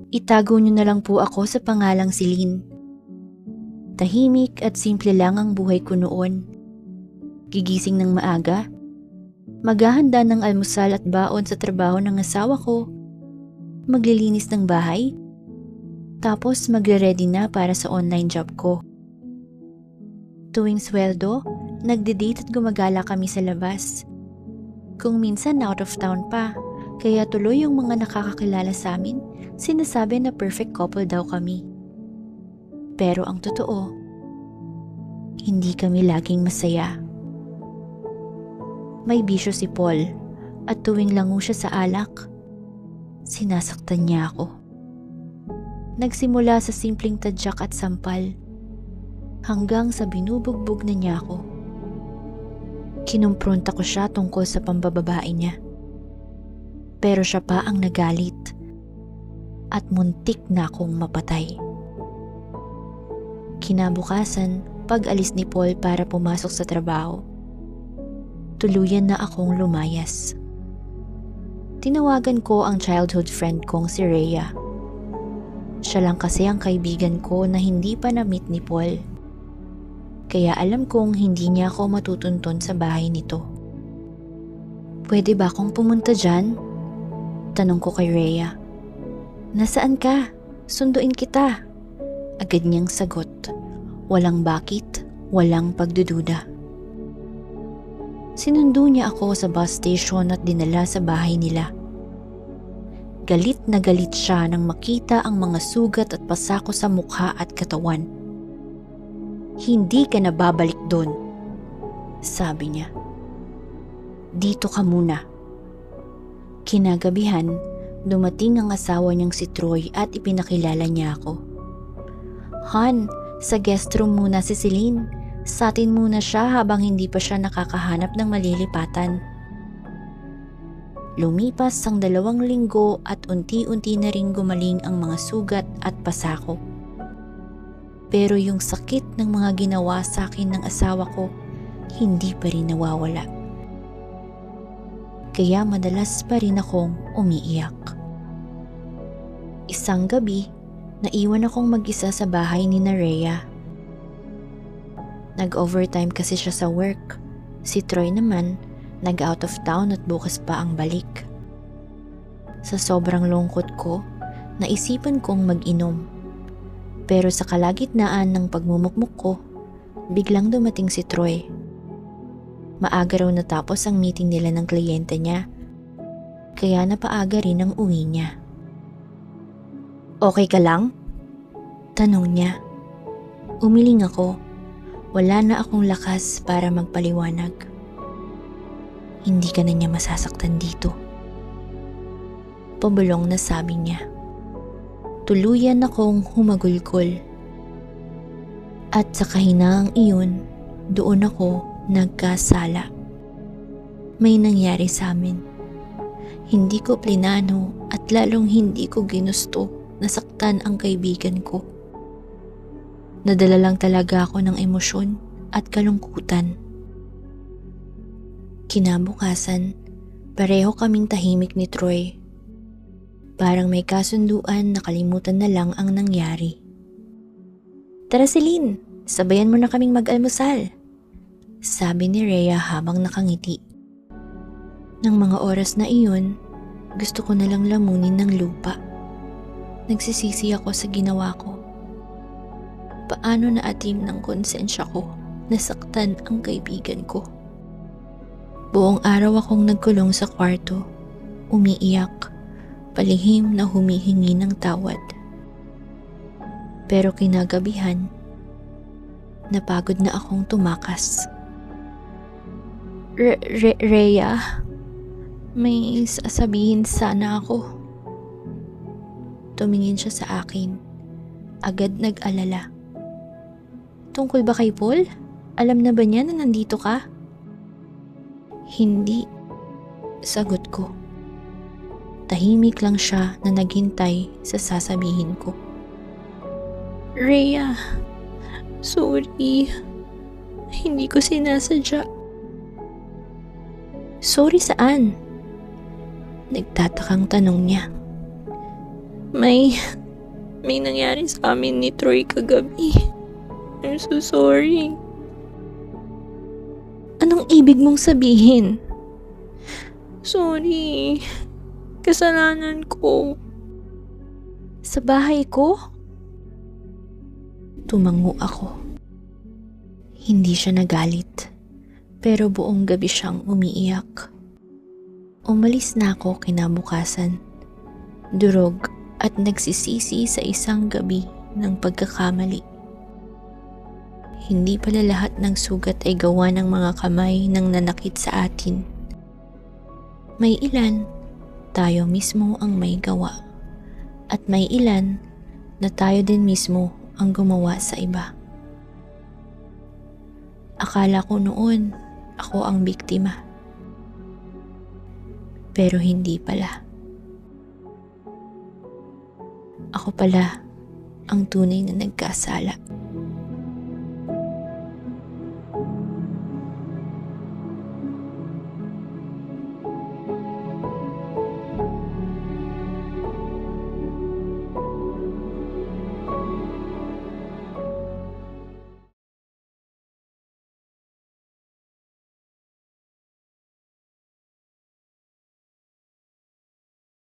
Itago niyo na lang po ako sa pangalang Celine. Tahimik at simple lang ang buhay ko noon. Gigising ng maaga, maghahanda ng almusal at baon sa trabaho ng asawa ko, maglilinis ng bahay, tapos magre-ready na para sa online job ko. Tuwing sweldo, nagde-date at gumagala kami sa labas. Kung minsan out of town pa, kaya tuloy yung mga nakakakilala sa amin, sinasabi na perfect couple daw kami. Pero ang totoo, hindi kami laging masaya. May bisyo si Paul at tuwing lango siya sa alak, sinasaktan niya ako. Nagsimula sa simpleng tadyak at sampal, hanggang sa binubugbog na niya ako. Kinumpronta ko siya tungkol sa pambababae niya. Pero siya pa ang nagalit at muntik na akong mapatay. Kinabukasan, pag-alis ni Paul para pumasok sa trabaho, tuluyan na akong lumayas. Tinawagan ko ang childhood friend kong si Rhea. Siya lang kasi ang kaibigan ko na hindi pa na-meet ni Paul. Kaya alam kong hindi niya ako matutuntun sa bahay nito. Pwede ba akong pumunta dyan? Tanong ko kay Rhea. Nasaan ka? Sunduin kita. Agad niyang sagot. Walang bakit, walang pagdududa. Sinundo niya ako sa bus station at dinala sa bahay nila. Galit na galit siya nang makita ang mga sugat at pasa ko sa mukha at katawan. Hindi ka na babalik doon, sabi niya. Dito ka muna. Kinagabihan, dumating ang asawa niyang si Troy at ipinakilala niya ako. Han, sa guest room muna si Celine. Sa atin muna siya habang hindi pa siya nakakahanap ng malilipatan. Lumipas ang 2 linggo at unti-unti na ring gumaling ang mga sugat at pasa ko. Pero yung sakit ng mga ginawa sa akin ng asawa ko, hindi pa rin nawawala. Kaya madalas pa rin akong umiiyak. Isang gabi, naiwan akong mag-isa sa bahay ni Rhea. Nag-overtime kasi siya sa work. Si Troy naman, nag-out of town at bukas pa ang balik. Sa sobrang lungkot ko, naisipan kong mag-inom. Pero sa kalagitnaan ng pagmumukmuk ko, biglang dumating si Troy. Maaga raw natapos ang meeting nila ng kliyente niya, kaya napaaga rin ang uwi niya. Okay ka lang? Tanong niya. Umiling ako. Wala na akong lakas para magpaliwanag. Hindi ka na niya masasaktan dito. Pabulong na sabi niya. Tuluyan akong humagulgol. At sa kahinaang iyon, doon ako nagkasala. May nangyari sa amin. Hindi ko plinano at lalong hindi ko ginusto na saktan ang kaibigan ko. Nadala lang talaga ako ng emosyon at kalungkutan. Kinabukasan, pareho kaming tahimik ni Troy. Parang may kasunduan na kalimutan na lang ang nangyari. Tara Celine, sabayan mo na kaming mag-almusal, sabi ni Rhea habang nakangiti. Nang mga oras na iyon, gusto ko na lang lamunin ng lupa. Nagsisisi ako sa ginawa ko. Paano naatim ng konsensya ko nasaktan ang kaibigan ko? Buong araw akong nagkulong sa kwarto, umiiyak, palihim na humihingi ng tawad. Pero kinagabihan, napagod na akong tumakas. Rhea, may sasabihin sana ako. Tumingin siya sa akin, agad nag-alala. Tungkol ba kay Paul? Alam na ba niya na nandito ka? Hindi, sagot ko. Tahimik lang siya na naghintay sa sasabihin ko. Rhea, sorry. Hindi ko sinasadya. Sorry saan? Nagtatakang tanong niya. May nangyari sa amin ni Troy kagabi. I'm so sorry. Anong ibig mong sabihin? Sorry. Kasalanan ko. Sa bahay ko? Tumango ako. Hindi siya nagalit, pero buong gabi siyang umiiyak. Umalis na ako kinabukasan, durog at nagsisisi sa isang gabi ng pagkakamali. Hindi pala lahat ng sugat ay gawa ng mga kamay ng nanakit sa atin. May ilan, tayo mismo ang may gawa. At may ilan na tayo din mismo ang gumawa sa iba. Akala ko noon ako ang biktima. Pero hindi pala. Ako pala ang tunay na nagkasala.